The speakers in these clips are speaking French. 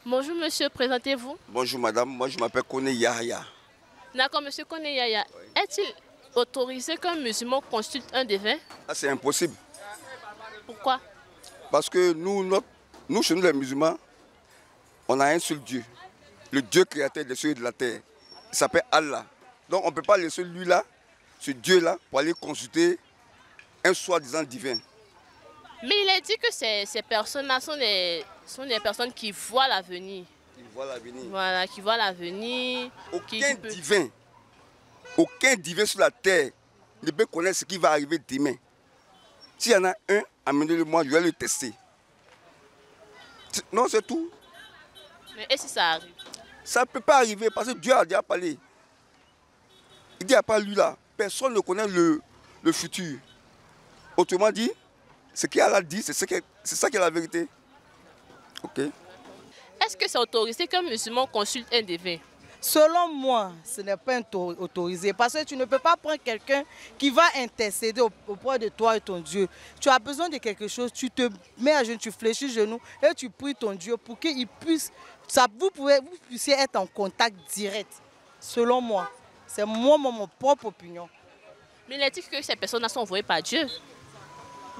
Bonjour monsieur, présentez-vous. Bonjour madame, moi je m'appelle Kone Yahya. D'accord, monsieur Kone Yahya. Est-il autorisé qu'un musulman consulte un devin? Ah, c'est impossible. Pourquoi? Parce que nous, chez nous les musulmans, on a un seul Dieu. Le Dieu créateur des cieux et de la terre. Il s'appelle Allah. Donc on ne peut pas laisser lui-là, ce Dieu-là, pour aller consulter un soi-disant divin. Mais il est dit que ces personnes-là sont des personnes qui voient l'avenir. Qui voient l'avenir. Voilà, qui voient l'avenir. Aucun divin sur la terre ne peut connaître ce qui va arriver demain. S'il y en a un, amenez-le-moi, je vais le tester. Non, c'est tout. Mais et si ça arrive? Ça ne peut pas arriver parce que Dieu a déjà parlé. Il dit à part lui là, personne ne connaît le futur. Autrement dit, ce qu'Allah dit, c'est ça qui est la vérité. Ok. Est-ce que c'est autorisé qu'un musulman consulte un devin? Selon moi, ce n'est pas autorisé parce que tu ne peux pas prendre quelqu'un qui va intercéder auprès de toi et ton Dieu. Tu as besoin de quelque chose, tu te mets à genoux, tu fléchis genoux et tu pries ton Dieu pour qu'il puisse, vous puissiez être en contact direct. Selon moi, c'est moi mon propre opinion. Mais il est dit que ces personnes-là sont envoyées par Dieu.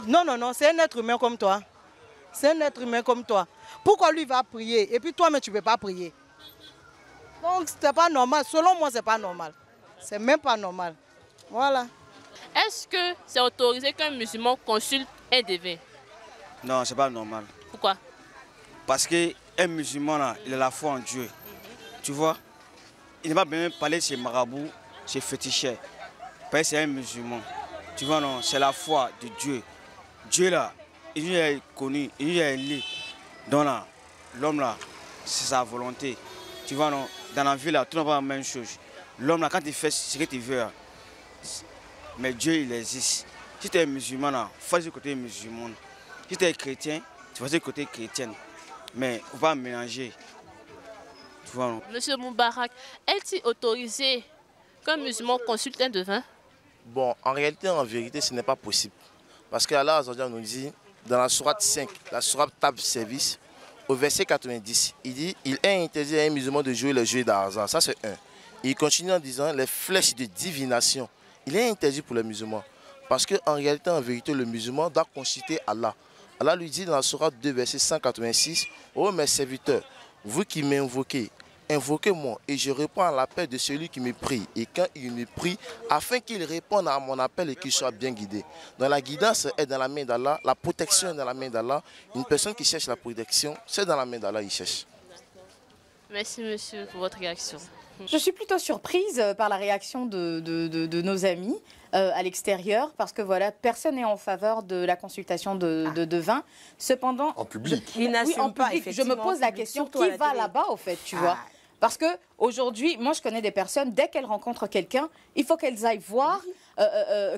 Non, non, non, c'est un être humain comme toi. C'est un être humain comme toi. Pourquoi lui va prier et puis toi, mais tu ne peux pas prier? Donc, c'est pas normal. Selon moi, c'est pas normal. C'est même pas normal. Voilà. Est-ce que c'est autorisé qu'un musulman consulte un devin? Non, c'est pas normal. Pourquoi? Parce qu'un musulman, là, il a la foi en Dieu. Tu vois, il ne va pas même parler chez marabout, chez féticheur. Parce que c'est un musulman. Tu vois, non, c'est la foi de Dieu. Dieu, là, il est connu, il est lié. Donc là, l'homme, là, c'est sa volonté. Tu vois, non, dans la vie, là, tout n'est pas la même chose. L'homme, là, quand il fait ce que tu veux, mais Dieu, il existe. Si tu es musulman, là, fais du côté musulman. Si tu es chrétien, tu fais du côté chrétien. Mais il ne faut pas mélanger. Tu vois, non? Monsieur Moubarak, est-il autorisé qu'un musulman consulte un devin? Bon, en réalité, en vérité, ce n'est pas possible. Parce que Allah nous dit, dans la sourate 5, la sourate Tab Service, au verset 90, il dit « Il est interdit à un musulman de jouer le jeu d'argent ». Ça, c'est un. Il continue en disant « Les flèches de divination ». Il est interdit pour les musulmans. Parce qu'en réalité, en vérité, le musulman doit consulter Allah. Allah lui dit dans la sourate 2, verset 186, « Ô mes serviteurs, vous qui m'invoquez, invoquez-moi et je réponds à l'appel de celui qui me prie. Et quand il me prie, afin qu'il réponde à mon appel et qu'il soit bien guidé. » Donc la guidance est dans la main d'Allah, la protection est dans la main d'Allah. Une personne qui cherche la protection, c'est dans la main d'Allah, il cherche. Merci monsieur pour votre réaction. Je suis plutôt surprise par la réaction de nos amis à l'extérieur, parce que voilà, personne n'est en faveur de la consultation de vin. Cependant, en public. Oui, en public, je me pose la question, qui va là-bas au fait, tu vois? Parce qu'aujourd'hui, moi je connais des personnes, dès qu'elles rencontrent quelqu'un, il faut qu'elles aillent voir,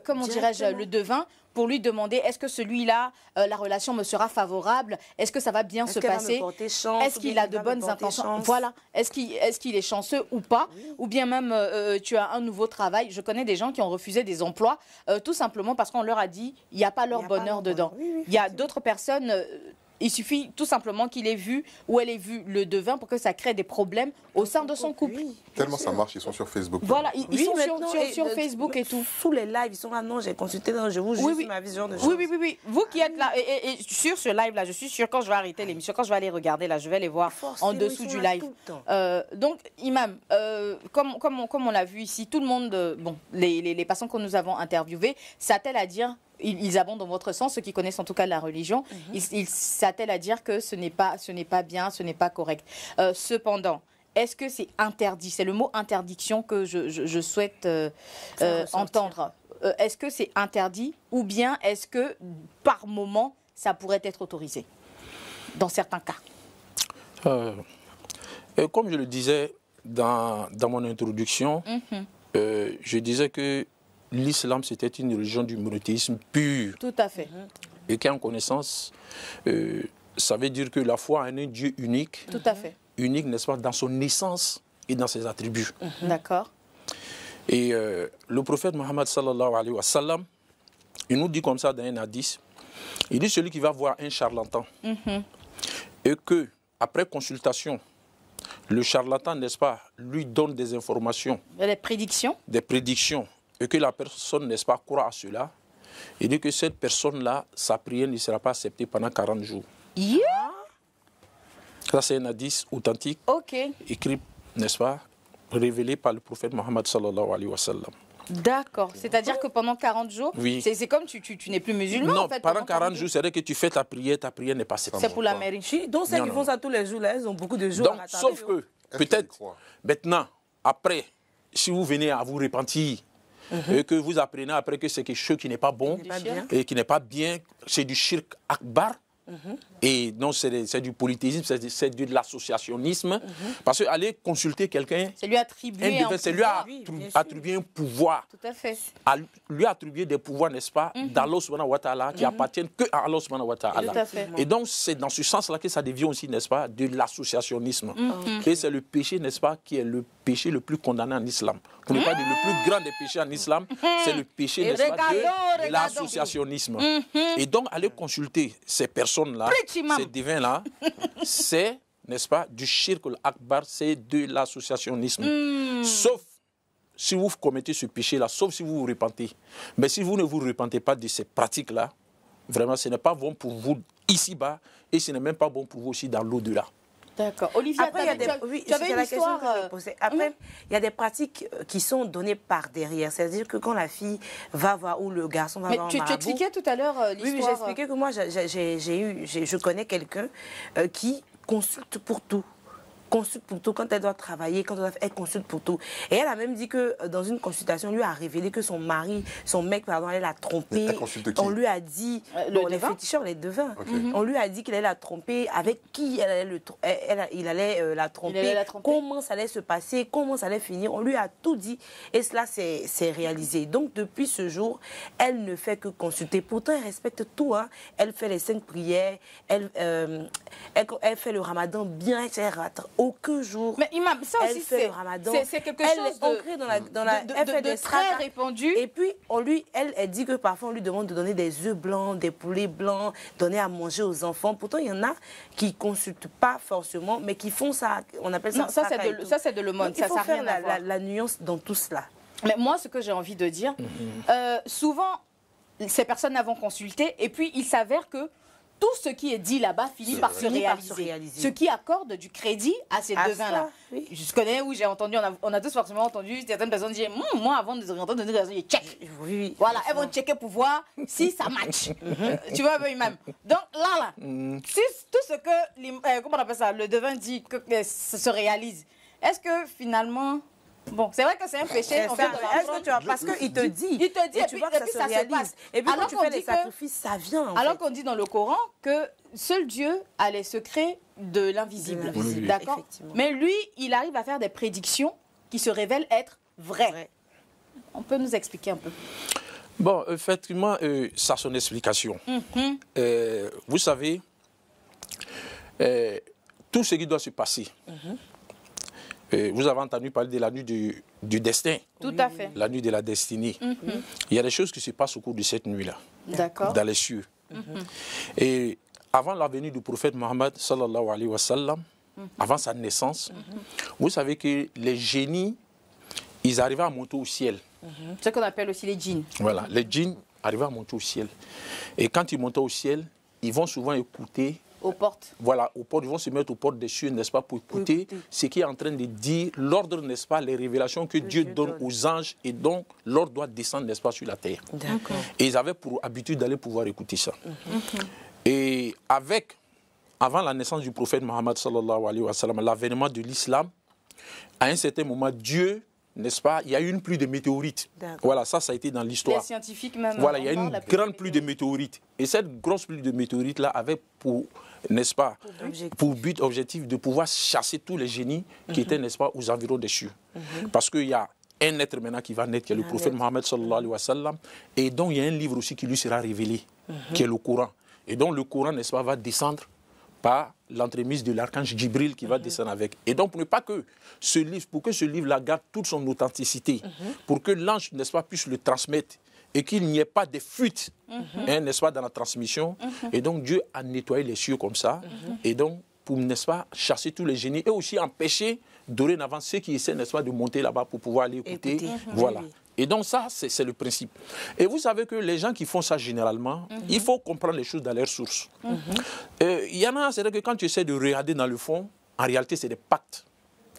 comment dirais-je, le devin, pour lui demander est-ce que celui-là, la relation me sera favorable, est-ce que ça va bien se passer, est-ce qu'il a de bonnes intentions, voilà, est-ce qu'il est chanceux ou pas, ou bien même tu as un nouveau travail. Je connais des gens qui ont refusé des emplois tout simplement parce qu'on leur a dit il n'y a pas leur bonheur dedans. Il y a d'autres personnes... Il suffit tout simplement qu'il ait vu ou elle ait vu le devin pour que ça crée des problèmes au sein de son couple. Tellement ça marche, ils sont sur Facebook. Voilà, ils sont sur Facebook et tout. Tous les lives, ils sont là, non, j'ai consulté, je vous jure ma vision de choses. Oui. Vous qui êtes là, et sur ce live-là, je suis sûre, quand je vais arrêter l'émission, quand je vais aller regarder, là, je vais les voir en dessous du live. Donc, Imam, comme on l'a vu ici, tout le monde, bon, les personnes que nous avons interviewées, s'attellent à dire... Ils abondent dans votre sens, ceux qui connaissent en tout cas la religion, ils s'attellent à dire que ce n'est pas bien, ce n'est pas correct. Cependant, est-ce que c'est interdit? C'est le mot interdiction que je souhaite entendre. Est-ce que c'est interdit ou bien est-ce que par moment ça pourrait être autorisé dans certains cas? Comme je le disais dans mon introduction, je disais que l'islam, c'était une religion du monothéisme pur. Tout à fait. Et qui en connaissance, ça veut dire que la foi en un Dieu unique. Tout à fait. Unique, n'est-ce pas, dans son essence et dans ses attributs. D'accord. Et le prophète Mohammed sallallahu alayhi wa sallam, il nous dit comme ça dans un hadith, il dit celui qui va voir un charlatan et que après consultation, le charlatan, n'est-ce pas, lui donne des informations. Des prédictions. Des prédictions. Et que la personne, n'est-ce pas, croit à cela. Il dit que cette personne-là, sa prière ne sera pas acceptée pendant 40 jours. Yeah. Ça, c'est un hadith authentique, écrit, n'est-ce pas, révélé par le prophète Mohammed sallallahu alayhi wa sallam. D'accord. C'est-à-dire que pendant 40 jours, oui. C'est comme tu n'es plus musulman. Non, en fait, pendant 40 jours, c'est vrai que tu fais ta prière n'est pas acceptée. C'est pour la mairie. Donc, celles qui font ça tous les jours, là, elles ont beaucoup de jours donc, à rattraper. sauf que, peut-être, maintenant, après, si vous venez à vous repentir, et que vous apprenez après que c'est quelque chose qui n'est pas bon, et qui n'est pas bien, c'est du shirk akbar. Et non, c'est du polythéisme, c'est de l'associationnisme. Parce qu'aller consulter quelqu'un, c'est lui attribuer un pouvoir. Tout à fait. Lui attribuer des pouvoirs, n'est-ce pas, d'Allah subhanahu wa ta'ala, qui appartiennent que à Allah subhanahu wa ta'ala. Et donc, c'est dans ce sens-là que ça devient aussi, n'est-ce pas, de l'associationnisme. Et c'est le péché, n'est-ce pas, qui est le péché le plus condamné en islam. Pour ne pas dire le plus grand des péchés en islam, c'est le péché, n'est-ce pas, de l'associationnisme. Et donc, aller consulter ces personnes-là, ces divins-là, c'est, n'est-ce pas, du shirk al-akbar, c'est de l'associationnisme. Sauf si vous commettez ce péché-là, sauf si vous vous repentez. Mais si vous ne vous repentez pas de ces pratiques-là, vraiment, ce n'est pas bon pour vous ici-bas et ce n'est même pas bon pour vous aussi dans l'au-delà. D'accord. Olivia, tu avais une histoire. Après, il y a des pratiques qui sont données par derrière. C'est-à-dire que quand la fille va voir ou le garçon va voir un marabout... Tu expliquais tout à l'heure l'histoire... Oui, j'expliquais que moi, je connais quelqu'un qui consulte pour tout. Consulte pour tout, quand elle doit travailler, elle consulte pour tout. Et elle a même dit que dans une consultation, on lui a révélé que son mec, elle l'a trompé. On lui a dit, les féticheurs, les devins, on lui a dit qu'il allait la tromper, avec qui il allait la tromper, comment ça allait se passer, comment ça allait finir. On lui a tout dit et cela s'est réalisé. Donc depuis ce jour, elle ne fait que consulter. Pourtant, elle respecte tout. Hein. Elle fait les 5 prières, elle fait le ramadan bien, etc. Aucun jour. Mais Imam, ça aussi c'est quelque chose de très répandu. Et puis elle dit que parfois on lui demande de donner des œufs blancs, des poulets blancs, donner à manger aux enfants. Pourtant il y en a qui consultent pas forcément, mais qui font ça. On appelle ça. Non, ça c'est de l'aumône. Il faut faire la nuance dans tout cela. Mais moi ce que j'ai envie de dire, souvent ces personnes vont consulter et puis il s'avère que tout ce qui est dit là-bas finit par se réaliser. Ce qui accorde du crédit à ces devins-là. Oui. Je connais où j'ai entendu, on a tous forcément entendu certaines personnes dire moi avant de entendre des personnes, je check. Oui. Voilà, elles vont checker pour voir si ça match. Tu vois, même. Donc là, si tout ce que comment on appelle ça, le devin dit que se réalise, est-ce que finalement. Bon, c'est vrai que c'est un péché. Parce qu'il te dit. Il te dit, et tu vois que ça se réalise. Et puis quand tu fais les sacrifices, ça vient. Alors qu'on dit dans le Coran que seul Dieu a les secrets de l'invisible. D'accord. Mais lui, il arrive à faire des prédictions qui se révèlent être vraies. On peut nous expliquer un peu? Bon, effectivement, ça a son explication. Vous savez, tout ce qui doit se passer. Vous avez entendu parler de la nuit du destin. Tout à fait. La nuit de la destinée. Il y a des choses qui se passent au cours de cette nuit-là. D'accord. Dans les cieux. Et avant la venue du prophète Mohammed, sallallahu alayhi wa sallam, avant sa naissance, vous savez que les génies, ils arrivaient à monter au ciel. Ce qu'on appelle aussi les djinns. Voilà, les djinns arrivaient à monter au ciel. Et quand ils montaient au ciel, ils vont souvent écouter... Aux portes. Voilà, aux portes, ils vont se mettre aux portes des cieux, n'est-ce pas, pour écouter ce qui est en train de dire, l'ordre, n'est-ce pas, les révélations que Dieu donne aux anges, et donc l'ordre doit descendre, n'est-ce pas, sur la terre. D'accord. Et ils avaient pour habitude d'aller pouvoir écouter ça. Et avant la naissance du prophète Mohammed, sallallahu alayhi wa sallam, l'avènement de l'islam, à un certain moment, Dieu, n'est-ce pas, il y a eu une pluie de météorites. Voilà, ça a été dans l'histoire. Les scientifiques même. Voilà, il y a une grande pluie de météorites. Et cette grosse pluie de météorites-là avait pour, n'est-ce pas, pour but objectif de pouvoir chasser tous les génies qui étaient, n'est-ce pas, aux environs des cieux. Parce qu'il y a un être maintenant qui va naître, qui est le prophète Mohammed, sallallahu alayhi wa sallam. Et donc, il y a un livre aussi qui lui sera révélé, qui est le Coran. Et donc, le Coran, n'est-ce pas, va descendre par l'entremise de l'archange Djibril qui va descendre avec. Et donc, pour que ce livre-là garde toute son authenticité, pour que l'ange, n'est-ce pas, puisse le transmettre et qu'il n'y ait pas de fuite, n'est-ce pas, dans la transmission. Et donc, Dieu a nettoyé les cieux comme ça. Et donc, pour, n'est-ce pas, chasser tous les génies et aussi empêcher dorénavant ceux qui essaient, n'est-ce pas, de monter là-bas pour pouvoir aller écouter. Voilà. Oui. Et donc ça, c'est le principe. Et vous savez que les gens qui font ça généralement, il faut comprendre les choses dans leur source. Il y en a, c'est-à-dire que quand tu essaies de regarder dans le fond, en réalité, c'est des pactes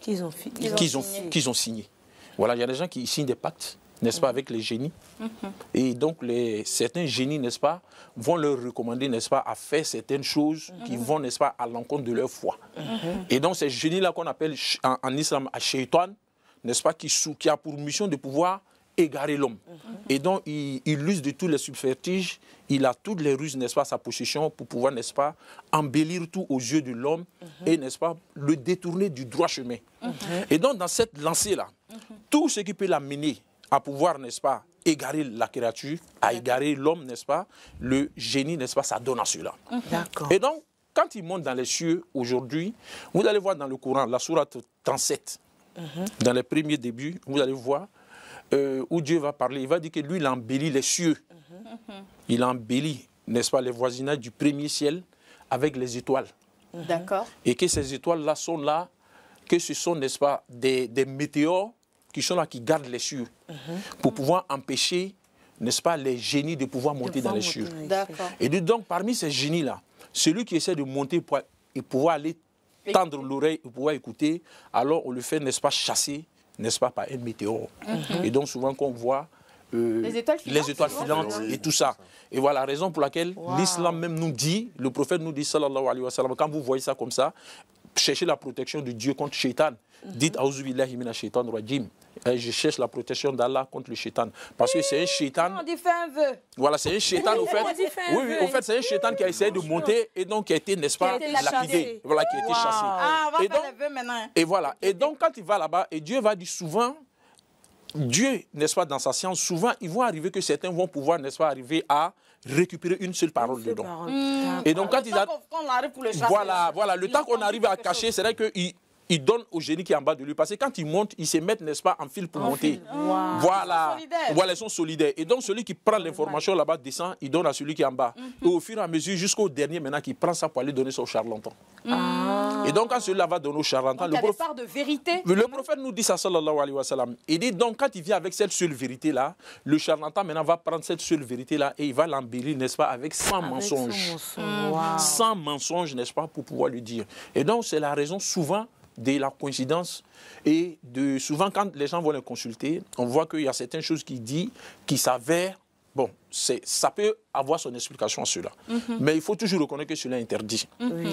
qu'ils ont signés. Voilà, il y a des gens qui signent des pactes, n'est-ce pas, avec les génies. Et donc, certains génies, n'est-ce pas, vont leur recommander, n'est-ce pas, à faire certaines choses qui vont, n'est-ce pas, à l'encontre de leur foi. Et donc, ces génies-là qu'on appelle en islam Shaitan, n'est-ce pas, qui a pour mission de pouvoir égarer l'homme. Et donc, il use de tous les subterfuges, il a toutes les ruses, n'est-ce pas, à sa possession pour pouvoir, n'est-ce pas, embellir tout aux yeux de l'homme et, n'est-ce pas, le détourner du droit chemin. Et donc, dans cette lancée-là, tout ce qui peut l'amener à pouvoir, n'est-ce pas, égarer la créature, à égarer l'homme, n'est-ce pas, le génie, n'est-ce pas, ça donne à cela. Et donc, quand il monte dans les cieux aujourd'hui, vous allez voir dans le Coran, la sourate 37, dans les premiers débuts, vous allez voir où Dieu va parler. Il va dire que lui, il embellit les cieux. Il embellit, n'est-ce pas, les voisinages du premier ciel avec les étoiles. D'accord. Et que ces étoiles-là sont là, que ce sont, n'est-ce pas, des météores qui sont là, qui gardent les cieux, pour pouvoir empêcher, n'est-ce pas, les génies de pouvoir monter dans les cieux. Et donc, parmi ces génies-là, celui qui essaie de monter pour pouvoir aller tendre l'oreille et pouvoir écouter, alors on le fait, n'est-ce pas, chasser, n'est-ce pas, par un météore. Et donc, souvent, qu'on voit les étoiles filantes et tout ça. Et voilà la raison pour laquelle l'islam même nous dit, le prophète nous dit, sallallahu alayhi wa sallam, quand vous voyez ça comme ça, cherchez la protection de Dieu contre Shaitan. Dites A'udhu billahi minash shaitan rajim. Je cherche la protection d'Allah contre le Shaitan. Parce que c'est un Shaitan. On dit fait un vœu. Voilà, c'est un Shaitan au fait. Oui, au fait, c'est un Shaitan qui a essayé de monter et donc qui a été, n'est-ce pas, lapidé. Voilà, qui a été chassé. Ah, on va faire les vœux maintenant. Et voilà. Et donc, quand il va là-bas, et Dieu va dire souvent, Dieu, n'est-ce pas, dans sa science, souvent, il va arriver que certains vont pouvoir, n'est-ce pas, arriver à récupérer une seule parole dedans. Et donc, quand il a... Voilà, le temps qu'on arrive à cacher, c'est vrai qu'il donne au génie qui est en bas de lui. Parce que quand ils montent, ils se mettent, n'est-ce pas, en file pour monter. Voilà, ils sont solidaires. Et donc, celui qui prend l'information là-bas descend, il donne à celui qui est en bas. Et au fur et à mesure, jusqu'au dernier maintenant, qui prend ça pour aller donner ça au charlatan. Et donc, quand celui-là va donner au charlatan, le prophète... part de vérité. Le prophète nous dit ça, sallallahu alayhi wa sallam. Il dit donc, quand il vient avec cette seule vérité-là, le charlatan maintenant va prendre cette seule vérité-là et il va l'embellir, n'est-ce pas, avec 100 mensonges. 100 mensonges, n'est-ce pas, pour pouvoir lui dire. Et donc, c'est la raison souvent de la coïncidence et de souvent quand les gens vont les consulter, on voit qu'il y a certaines choses qu'il dit qui s'avèrent. Bon, ça peut avoir son explication à cela. Mais il faut toujours reconnaître que cela est interdit.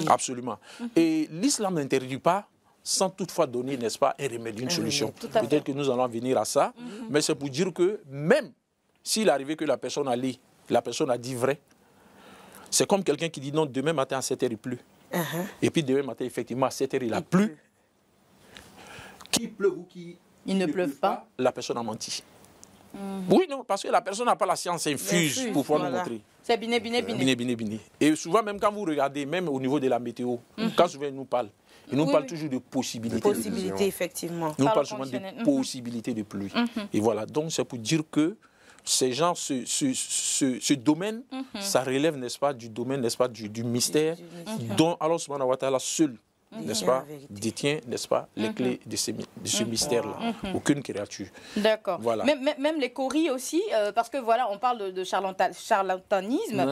Absolument. Et l'islam n'interdit pas sans toutefois donner, n'est-ce pas, un remède, une solution. Peut-être que nous allons venir à ça, mais c'est pour dire que même s'il arrivait que la personne a dit vrai, c'est comme quelqu'un qui dit non, demain matin à 7h il pleut. Et puis demain matin, effectivement, à 7h il a plu. Qu'il pleuve ou qu'il ne pleuve pas, la personne a menti. Oui, non, parce que la personne n'a pas la science infuse pour pouvoir nous montrer. C'est biné. Et souvent, même quand vous regardez, même au niveau de la météo, quand souvent ils nous parlent, ils nous parlent toujours de possibilités. Possibilités, effectivement. Ils nous parlent souvent de possibilités de pluie. Et voilà, donc c'est pour dire que ces gens, ce domaine, ça relève, n'est-ce pas, du domaine, n'est-ce pas, du mystère, dont Allah subhanahu wa ta'ala seul, n'est-ce pas, détient, n'est-ce pas, les clés de ce mystère-là. Aucune créature. D'accord. Voilà. Même les coris aussi, parce que voilà, on parle de charlatanisme.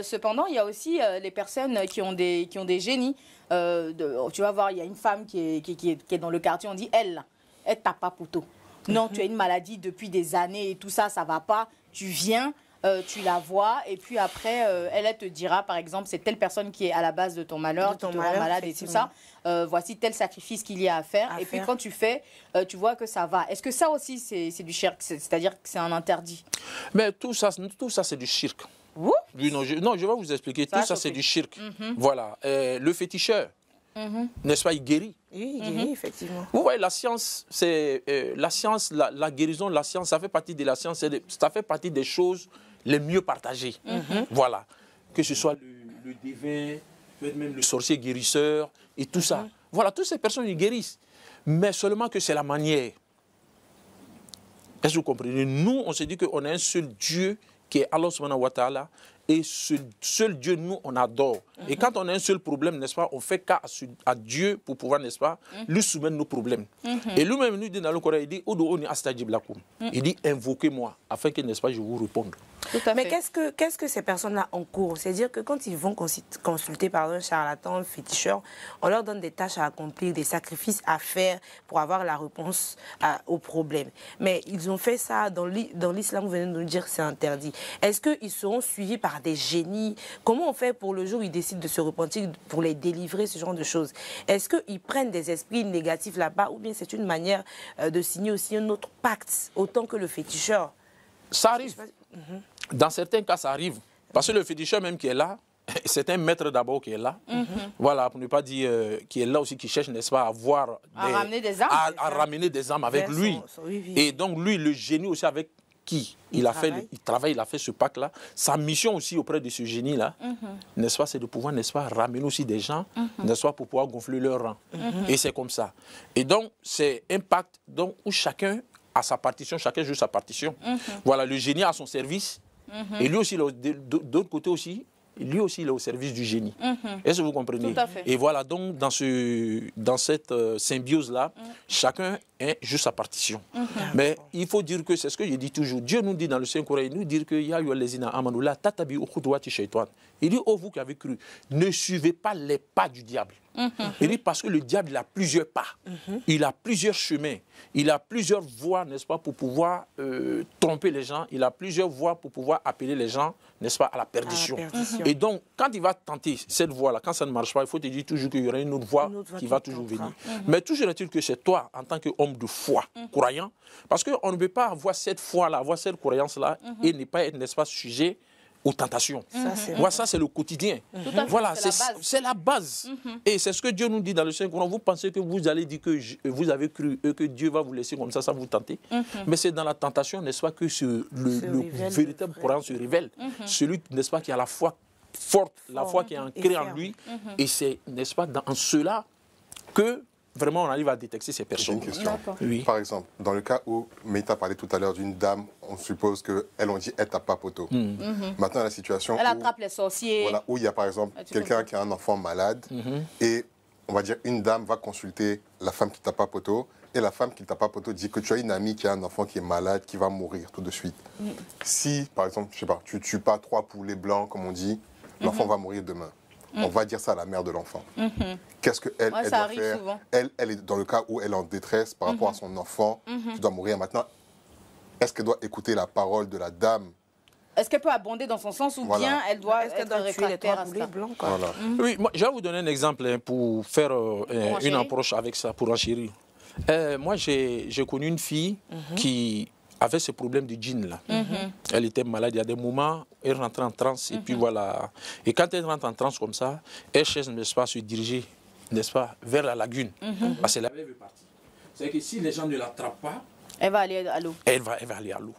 Cependant, il y a aussi les personnes qui ont des génies. Tu vas voir, il y a une femme qui est dans le quartier, on dit elle tape pas poteau. Non, tu as une maladie depuis des années et tout ça, ça va pas. Tu viens, tu la vois et puis après, elle te dira, par exemple, c'est telle personne qui est à la base de ton malheur, qui te rend malade et tout ça. Voici tel sacrifice qu'il y a à faire. Et puis quand tu fais, tu vois que ça va. Est-ce que ça aussi, c'est du shirk, c'est-à-dire que c'est un interdit? Mais tout ça c'est du shirk. Oui, non, je vais vous expliquer. Tout ça, c'est du shirk. Voilà. Le féticheur, n'est-ce pas, il guérit. Oui, il guérit, effectivement. Vous voyez, la science, c'est la guérison, la science, ça fait partie de la science, ça fait partie des choses les mieux partagées. Voilà. Que ce soit le divin, peut-être même le sorcier guérisseur et tout ça. Voilà, toutes ces personnes, ils guérissent. Mais seulement que c'est la manière. Est-ce que vous comprenez? Nous, on se dit qu'on a un seul Dieu qui est Allah subhanahu wa ta'ala. Et ce seul Dieu, nous, on adore. Et quand on a un seul problème, n'est-ce pas, on fait cas à Dieu pour pouvoir, n'est-ce pas, lui soumettre nos problèmes. Et lui-même nous dit dans le Coran, il dit, il dit, invoquez-moi, afin que, n'est-ce pas, je vous réponde. Mais qu'est-ce que ces personnes-là encourent? C'est-à-dire que quand ils vont consulter par un charlatan, un féticheur, on leur donne des tâches à accomplir, des sacrifices à faire pour avoir la réponse au problème. Mais ils ont fait ça dans l'islam, vous venez de nous dire que c'est interdit. Est-ce qu'ils seront suivis par des génies? Comment on fait pour le jour où ils décident de se repentir, pour les délivrer, ce genre de choses? Est-ce qu'ils prennent des esprits négatifs là-bas ou bien c'est une manière de signer aussi un autre pacte, autant que le féticheur? Ça arrive. Dans certains cas, ça arrive. Parce que le féticheur même qui est là, c'est un maître d'abord qui est là. Voilà, pour ne pas dire qui est là aussi, qui cherche, n'est-ce pas, à ramener des âmes. À ramener des âmes avec lui. Et donc, lui, le génie aussi avec qui il travaille, il a fait ce pacte-là. Sa mission aussi auprès de ce génie-là, n'est-ce pas, c'est de pouvoir, n'est-ce pas, ramener aussi des gens, n'est-ce pas, pour pouvoir gonfler leur rang. Et c'est comme ça. Et donc, c'est un pacte donc, où chacun a sa partition, chacun joue sa partition. Voilà, le génie a son service. Et lui aussi, d'autre côté aussi, lui aussi, il est au service du génie. Est-ce que vous comprenez? Tout à fait. Et voilà, donc, dans cette symbiose-là, chacun est juste sa partition. Mais il faut dire que, c'est ce que je dis toujours, Dieu nous dit dans le Saint-Coran, il nous dit que il dit, oh vous qui avez cru, ne suivez pas les pas du diable. Il dit parce que le diable, il a plusieurs pas, il a plusieurs chemins, il a plusieurs voies, n'est-ce pas, pour pouvoir tromper les gens, il a plusieurs voies pour pouvoir appeler les gens, n'est-ce pas, à la perdition. Et donc, quand il va tenter cette voie-là, quand ça ne marche pas, il faut te dire toujours qu'il y aura une autre voie qui va toujours venir. Mais toujours est-il que c'est toi, en tant qu'homme de foi, croyant, parce qu'on ne peut pas avoir cette foi-là, avoir cette croyance-là, et ne pas être, n'est-ce pas, sujet aux tentations. Voilà, ça c'est le quotidien. Voilà, c'est la base. Et c'est ce que Dieu nous dit dans le Saint-Coran. Vous pensez que vous allez dire que vous avez cru que Dieu va vous laisser comme ça sans vous tenter. Mais c'est dans la tentation, n'est-ce pas, que le véritable Coran se révèle. Celui, n'est-ce pas, qui a la foi forte, la foi qui est ancrée en lui. Et c'est, n'est-ce pas, dans cela que vraiment on arrive à détecter ces personnes. J'ai une question. Oui. Par exemple, dans le cas où Meïta parlait tout à l'heure d'une dame, on suppose qu'elle, on dit, elle tape pas poteau. Maintenant, la situation elle attrape les sorciers. Voilà, où il y a par exemple quelqu'un qui a un enfant malade et on va dire une dame va consulter la femme qui tape pas poteau et la femme qui tape pas poteau dit que tu as une amie qui a un enfant qui est malade, qui va mourir tout de suite. Si, par exemple, je sais pas, tu tues pas 3 poulets blancs, comme on dit, l'enfant va mourir demain. On va dire ça à la mère de l'enfant. Qu'est-ce qu'elle doit faire? Elle est dans le cas où elle est en détresse par rapport à son enfant qui doit mourir maintenant. Est-ce qu'elle doit écouter la parole de la dame? Est-ce qu'elle peut abonder dans son sens ou bien elle doit être réfractaire à cela? Oui, moi, je vais vous donner un exemple pour faire une approche avec ça, pour enchérir. Moi, j'ai connu une fille qui avait ce problème de djinn là. Elle était malade, il y a des moments, elle rentrait en transe et puis voilà. Et quand elle rentre en transe comme ça, elle cherche, n'est-ce pas, à se diriger, n'est-ce pas, vers la lagune. Parce qu'elle avait parti. C'est-à-dire que si les gens ne l'attrapent pas, elle va aller à l'eau. Elle va aller à l'eau.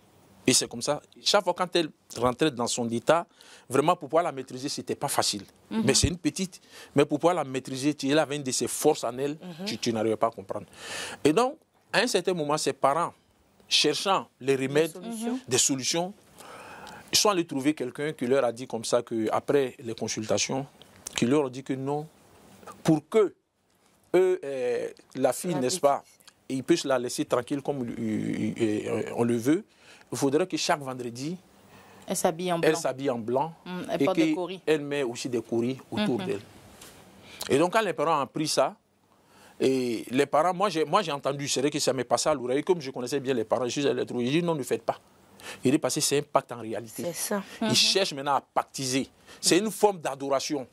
Et c'est comme ça. Chaque fois quand elle rentrait dans son état, vraiment pour pouvoir la maîtriser, ce n'était pas facile. Mais c'est une petite. Mais pour pouvoir la maîtriser, elle avait une de ses forces en elle, tu n'arrivais pas à comprendre. Et donc, à un certain moment, ses parents, cherchant les remèdes, des solutions, ils sont allés trouver quelqu'un qui leur a dit comme ça, qu'après les consultations, qui leur a dit que non, pour que la fille, n'est-ce pas, ils puissent la laisser tranquille comme on le veut, il faudrait que chaque vendredi, elle s'habille en blanc. Elle s'habille en blanc elle porte des coris. Elle met aussi des coris autour d'elle. Et donc quand les parents ont appris ça, et les parents, moi j'ai entendu, c'est vrai que ça m'est passé à l'oreille, comme je connaissais bien les parents, je suis allé les trouver, j'ai dit non, ne faites pas. Il est passé, c'est un pacte en réalité. C'est ça. Ils cherchent maintenant à pactiser. C'est une forme d'adoration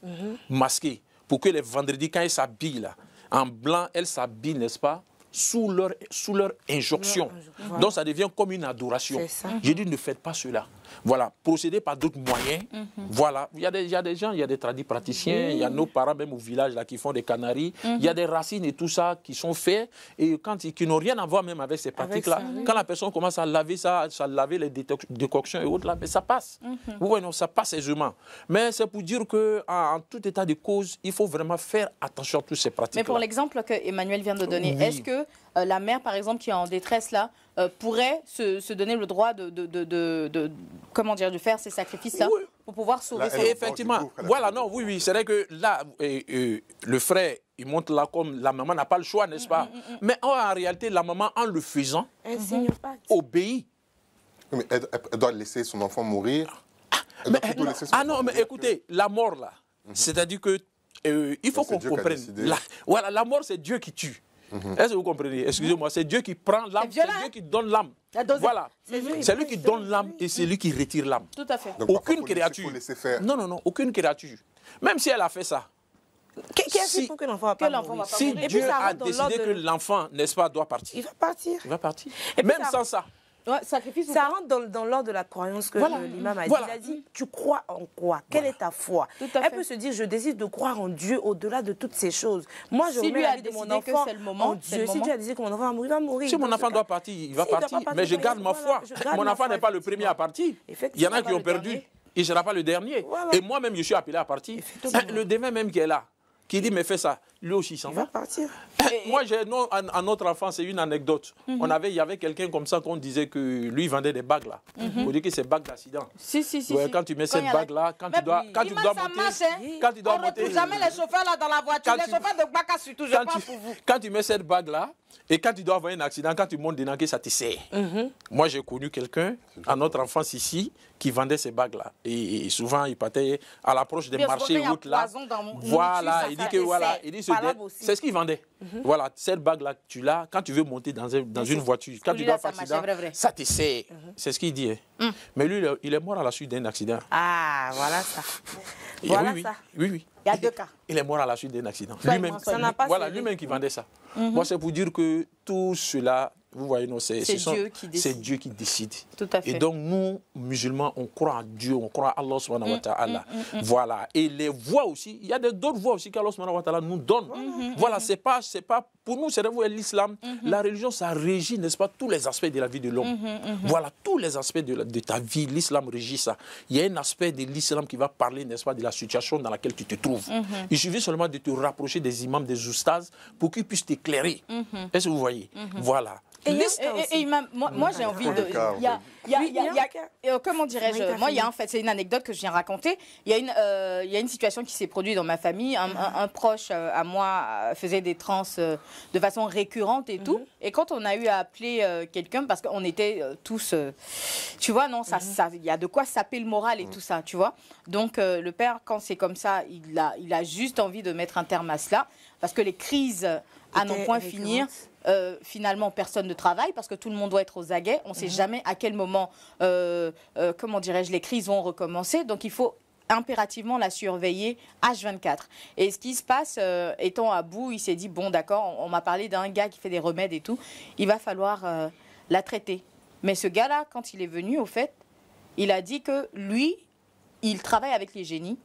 masquée, pour que les vendredis, quand ils s'habillent là, en blanc, elles s'habillent, n'est-ce pas, sous leur injonction. Donc ça devient comme une adoration. J'ai dit ne faites pas cela. Voilà, procédez par d'autres moyens. Voilà, il y a des gens, il y a des praticiens, il y a nos parents même au village là qui font des canaries. Il y a des racines et tout ça qui sont faits et qui n'ont rien à voir même avec ces pratiques-là. Quand la personne commence à laver ça, à laver les décoctions et autres là, mais ça passe. Oui, non, ça passe aisément. Mais c'est pour dire que en tout état de cause, il faut vraiment faire attention à toutes ces pratiques-là. Mais pour l'exemple que Emmanuel vient de donner, est-ce que la mère, par exemple, qui est en détresse là, pourrait se donner le droit comment dire, de faire ces sacrifices-là? pour pouvoir sauver son... Effectivement, voilà, non, oui, c'est vrai que là, le frère, il montre là comme la maman n'a pas le choix, n'est-ce pas? Mais en réalité, la maman, en le faisant, obéit. Mais elle doit laisser son enfant mourir. Non, mais écoutez, la mort là, c'est-à-dire que il faut qu'on comprenne. Voilà, la mort, c'est Dieu qui tue. Est-ce que vous comprenez? Excusez-moi, c'est Dieu qui prend l'âme, c'est Dieu qui donne l'âme. Voilà, c'est lui qui donne l'âme et c'est lui qui retire l'âme. Tout à fait. Donc, aucune créature. Non, aucune créature. Même si elle a fait ça. Qui a fait pour que l'enfant va pas mourir? Si Dieu a décidé que l'enfant, n'est-ce pas, doit partir. Il va partir. Il va partir. Et même sans ça. Ouais, sacrifice ça rentre dans l'ordre de la croyance que l'imam a dit. Il a dit, tu crois en quoi? Quelle est ta foi? Elle peut se dire, je décide de croire en Dieu au-delà de toutes ces choses. Moi, je remets la vie de mon enfant en Dieu. Si Dieu a décidé que mon enfant va mourir, il va mourir. Si mon enfant doit partir, il va partir. Mais je garde ma foi. Mon enfant n'est pas le premier à partir. Il y en a qui ont perdu. Il ne sera pas le dernier. Et moi-même, je suis appelé à partir. Le devin même qui est là, qui dit, mais fais ça, lui aussi il s'en va. Partir. Moi, j'ai un autre enfant, c'est une anecdote. Il y avait quelqu'un comme ça qu'on disait que lui il vendait des bagues là. On dit que c'est bagues d'accident. Si. Quand tu mets cette bague là, quand tu dois monter, jamais les chauffeurs là dans la voiture, les chauffeurs de Baka surtout, je parle pour vous. Quand tu mets cette bague là, et quand tu dois avoir un accident, quand tu montes dedans, ça te serre. Moi, j'ai connu quelqu'un, à notre enfance ici, qui vendait ces bagues là. Et souvent, il partait à l'approche des marchés routes là. Voilà, il dit que voilà, c'est ce qu'il vendait. Voilà, cette bague là, tu l'as quand tu veux monter dans une voiture. Quand tu dois faire accident, ça te serre. C'est ce qu'il dit. Mais lui, il est mort à la suite d'un accident. Ah, voilà ça. Oui. Il y a deux cas. Il est mort à la suite d'un accident. Lui-même qui vendait ça. Moi, c'est pour dire que tout cela, vous voyez, non, c'est Dieu qui décide. Tout à fait. Et donc, nous, musulmans, on croit en Dieu, on croit en Allah subhanahu wa ta'ala. Voilà. Et les voies aussi, il y a d'autres voies aussi qu'Allah subhanahu wa ta'ala nous donne. Voilà, c'est pas, pour nous, c'est l'islam. La religion, ça régit, n'est-ce pas, tous les aspects de la vie de l'homme. Voilà, tous les aspects de ta vie, l'islam régit ça. Il y a un aspect de l'islam qui va parler, n'est-ce pas, de la situation dans laquelle tu te trouves. Il suffit seulement de te rapprocher des imams, des oustas, pour qu'ils puissent t'éclairer. Est-ce que vous voyez? Voilà. Et moi j'ai envie de... Comment dirais-je? Moi, en fait, c'est une anecdote que je viens raconter. Il y a une situation qui s'est produite dans ma famille. Un proche à moi faisait des trans de façon récurrente et tout. Et quand on a eu à appeler quelqu'un, parce qu'on était tous... tu vois, non, il y a de quoi saper le moral et tout ça, tu vois. Donc, le père, quand c'est comme ça, il a juste envie de mettre un terme à cela. Parce que les crises à n'en point finir... finalement, personne ne travaille parce que tout le monde doit être aux aguets. On ne sait jamais à quel moment, comment dirais-je, les crises vont recommencer. Donc, il faut impérativement la surveiller H24. Et ce qui se passe, étant à bout, il s'est dit, bon, d'accord, on m'a parlé d'un gars qui fait des remèdes et tout. Il va falloir la traiter. Mais ce gars-là, quand il est venu, au fait, il a dit que lui, il travaille avec les génies.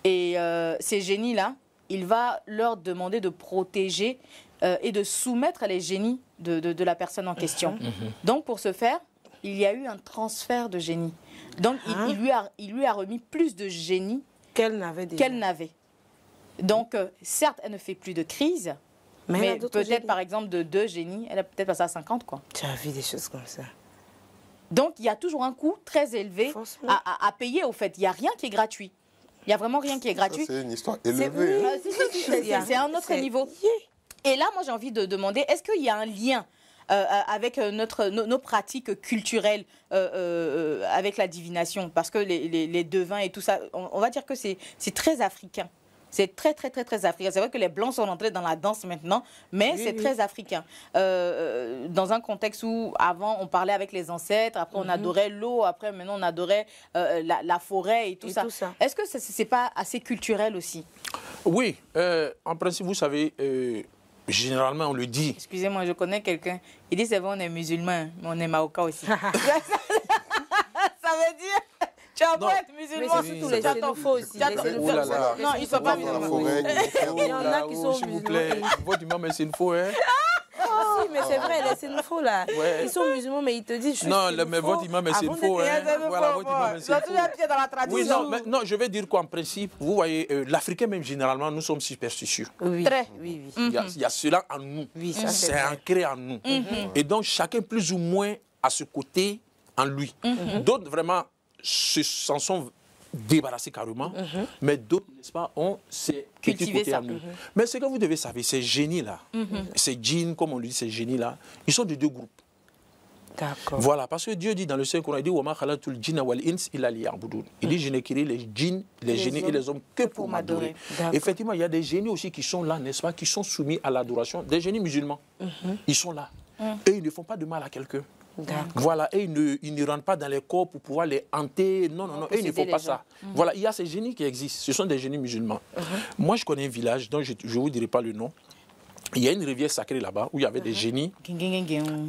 Et ces génies-là, il va leur demander de protéger et de soumettre les génies de la personne en question. Donc, pour ce faire, il y a eu un transfert de génie. Donc, il lui a remis plus de génie qu'elle n'avait. Donc, certes, elle ne fait plus de crise, mais peut-être, par exemple, de 2 génies, elle a peut-être passé à 50, quoi. Tu as vu des choses comme ça. Donc, il y a toujours un coût très élevé à payer, au fait. Il n'y a rien qui est gratuit. Il n'y a vraiment rien qui est gratuit. C'est une histoire élevée. C'est un autre niveau. Et là, moi, j'ai envie de demander, est-ce qu'il y a un lien avec nos pratiques culturelles avec la divination? Parce que les devins et tout ça, on va dire que c'est très africain. C'est très, très, très, très africain. C'est vrai que les Blancs sont entrés dans la danse maintenant, mais c'est très africain. Dans un contexte où, avant, on parlait avec les ancêtres, après, on adorait l'eau, après, maintenant, on adorait la forêt et tout ça. Est-ce que ce n'est pas assez culturel aussi? Oui. En principe, vous savez... généralement, on le dit. Excusez-moi, je connais quelqu'un. Il dit, c'est vrai, on est musulman, mais on est marocain aussi. Ça veut dire... Tu as beau être musulman, surtout les xénophobes aussi. Non, ils ne sont pas musulmans. Il y en a qui sont musulmans. Votre imam est xénophobe, hein? Si, mais c'est vrai, les xénophobes là, ils sont musulmans, mais ils te disent... Non, mais votre imam est xénophobe. Voilà, votre imam est xénophobe. Oui, non, je vais dire qu'en principe, vous voyez, l'Africain même, généralement, nous sommes superstitieux. Oui, oui. Il y a cela en nous. C'est ancré en nous. Et donc, chacun plus ou moins a ce côté en lui. D'autres, vraiment, s'en sont débarrassés carrément, mais d'autres, n'est-ce pas, ont ces petits côtés à nous. Mais ce que vous devez savoir, ces génies-là, ces djinns, comme on dit, ces génies-là, ils sont de deux groupes. Voilà, parce que Dieu dit dans le Saint-Coran, il dit « Wa ma khalatul jinna wal ins illa liya'budun » Il dit « Je n'ai créé les djinns, les génies et les hommes que pour m'adorer. » Effectivement, il y a des génies aussi qui sont là, n'est-ce pas, qui sont soumis à l'adoration, des génies musulmans. Ils sont là. Et ils ne font pas de mal à quelqu'un. Voilà, et ils ne rentrent pas dans les corps pour pouvoir les hanter. Non, non, non, et ils ne font pas ça. Voilà, il y a ces génies qui existent. Ce sont des génies musulmans. Moi, je connais un village dont je ne vous dirai pas le nom. Il y a une rivière sacrée là-bas où il y avait des génies.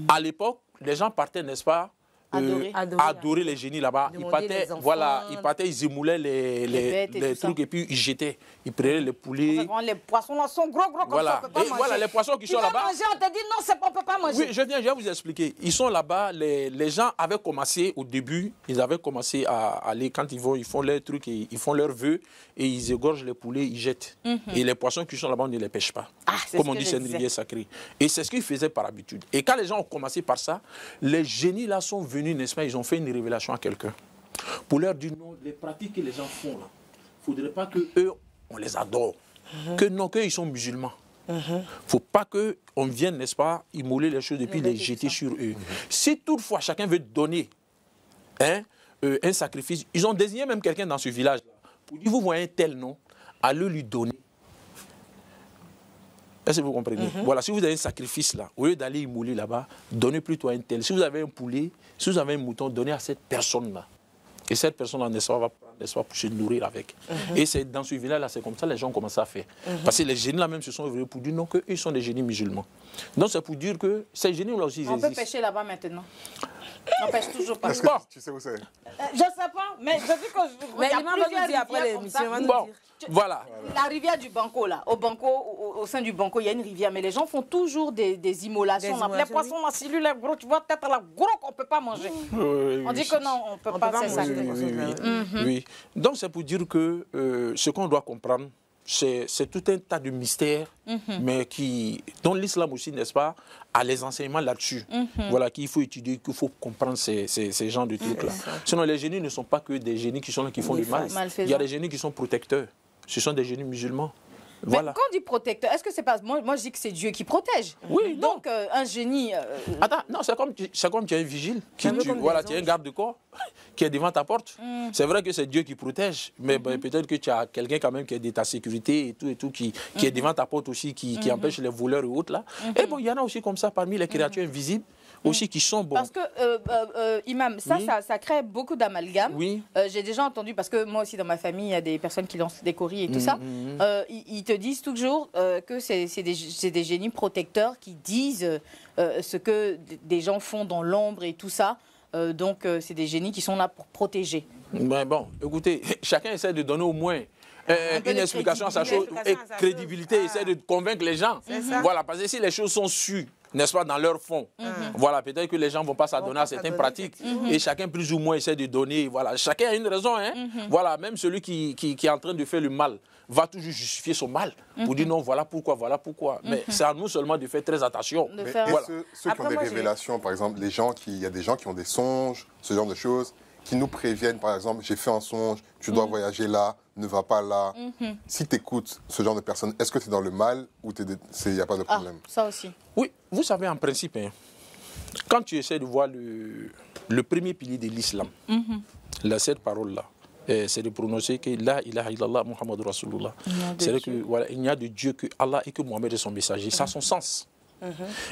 À l'époque, les gens partaient, n'est-ce pas, adorer les génies là-bas. Ils partaient, voilà, ils émoulaient les trucs et puis ils jetaient. Ils prenaient les poulets. Les poissons là sont gros, gros, voilà. comme ça, on peut pas manger. Voilà, les poissons qui sont là-bas. On te dit non, c'est pas, on peut pas manger. Oui, je vais vous expliquer. Ils sont là-bas, les gens avaient commencé au début, ils avaient commencé à aller, quand ils vont, ils font leurs trucs, ils font leurs vœux et ils égorgent les poulets, ils jettent. Et les poissons qui sont là-bas, on ne les pêche pas. Comme on dit, c'est une rivière sacrée. Et c'est ce qu'ils faisaient par habitude. Et quand les gens ont commencé par ça, les génies là sont venus, n'est-ce pas, ils ont fait une révélation à quelqu'un. Pour leur dire non, les pratiques que les gens font là, il ne faudrait pas qu'eux, on les adore. Que non, qu'eux, ils sont musulmans. Il ne faut pas qu'on vienne, n'est-ce pas, immoler les choses et puis les jeter sur eux. Si toutefois chacun veut donner un sacrifice, ils ont désigné même quelqu'un dans ce village-là pour dire, vous voyez un tel nom, allez lui donner. Est-ce que vous comprenez? Voilà, si vous avez un sacrifice là, au lieu d'aller immoler là-bas, donnez plutôt à un tel. Si vous avez un poulet, si vous avez un mouton, donnez à cette personne-là. Et cette personne-là, n'est-ce pas, va prendre, n'est-ce pas, pour se nourrir avec. Et c'est dans ce village-là, c'est comme ça que les gens ont commencé à faire. Parce que les génies-là même se sont ouverts pour dire non, qu'ils sont des génies musulmans. Donc c'est pour dire que ces génies-là aussi, ils existent. On peut pêcher là-bas maintenant. On pêche toujours pas. Est-ce que tu sais où c'est? Je sais pas, mais je dis que mais il va nous dire après l'émission. Bon, voilà. La rivière du Banco, là, au sein du Banco, il y a une rivière, mais les gens font toujours des immolations. Les poissons, la cellule, gros, tu vois, peut-être là, gros qu'on ne peut pas manger. On dit que non, on ne peut pas, c'est ça. Oui. Donc c'est pour dire que ce qu'on doit comprendre, c'est tout un tas de mystères, mais dont l'islam aussi, n'est-ce pas, a les enseignements là-dessus. Voilà, qu'il faut étudier, qu'il faut comprendre ces genres de trucs-là. Sinon, les génies ne sont pas que des génies qui sont là, qui font du mal. Il y a des génies qui sont protecteurs. Ce sont des génies musulmans. Voilà. Mais quand on dit protecteur, est-ce que c'est pas... Moi, je dis que c'est Dieu qui protège. Oui, donc, un génie... Attends, non, c'est comme tu as un vigile, tu as un garde de corps qui est devant ta porte. C'est vrai que c'est Dieu qui protège, mais peut-être que tu as quelqu'un quand même qui est de ta sécurité et tout qui est devant ta porte aussi, qui empêche les voleurs et autres là. Et bon, il y en a aussi comme ça parmi les créatures invisibles aussi qui sont bons. Parce que, Imam, ça crée beaucoup d'amalgames. Oui. J'ai déjà entendu, parce que moi aussi dans ma famille, il y a des personnes qui lancent des courriers et tout ça. Ils te disent toujours que c'est des génies protecteurs qui disent ce que des gens font dans l'ombre et tout ça. Donc, c'est des génies qui sont là pour protéger. Ben bon, écoutez, chacun essaie de donner au moins une explication à sa chose, et crédibilité, essaie de convaincre les gens. Voilà, parce que si les choses sont sues, n'est-ce pas, dans leur fond. Voilà, peut-être que les gens ne vont pas s'adonner à certaines pratiques. Et chacun plus ou moins essaie de donner. Voilà, chacun a une raison. Voilà, même celui qui est en train de faire le mal va toujours justifier son mal pour dire non, voilà pourquoi, voilà pourquoi. Mais c'est à nous seulement de faire très attention. Voilà. Ceux qui ont des révélations, par exemple, il y a des gens qui ont des songes, ce genre de choses, qui nous préviennent, par exemple, j'ai fait un songe, tu dois voyager là, ne va pas là. Si tu écoutes ce genre de personnes, est-ce que tu es dans le mal ou il n'y a pas de problème? Ça aussi. Oui, vous savez, en principe, quand tu essaies de voir le premier pilier de l'islam, cette parole-là, c'est de prononcer que la ilaha illallah Muhammad Rasulullah. C'est-à-dire que voilà, il n'y a de Dieu que Allah et que Mohammed est son messager. Ça a son sens.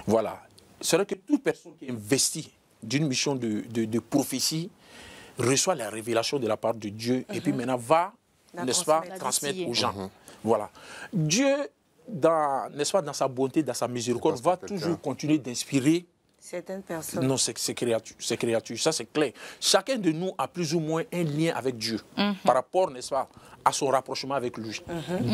Voilà. C'est vrai que toute personne qui est investie d'une mission de prophétie reçoit la révélation de la part de Dieu et puis maintenant va, n'est-ce pas, transmettre aux gens. Voilà. Dieu, n'est-ce pas, dans sa bonté, dans sa miséricorde, va toujours continuer d'inspirer certaines personnes. Non, ces créatures, ça c'est clair. Chacun de nous a plus ou moins un lien avec Dieu par rapport, n'est-ce pas, à son rapprochement avec lui.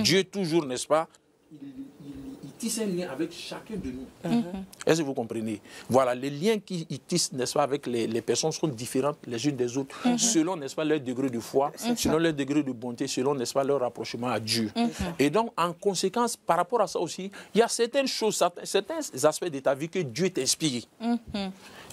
Dieu toujours, n'est-ce pas, il tisse un lien avec chacun de nous. Est-ce que vous comprenez? Voilà, les liens qu'il tisse, n'est-ce pas, avec les personnes sont différentes les unes des autres, selon, n'est-ce pas, leur degré de foi, selon leur degré de bonté, selon, n'est-ce pas, leur rapprochement à Dieu. Et donc, en conséquence, par rapport à ça aussi, il y a certaines choses, certains aspects de ta vie que Dieu t'inspire.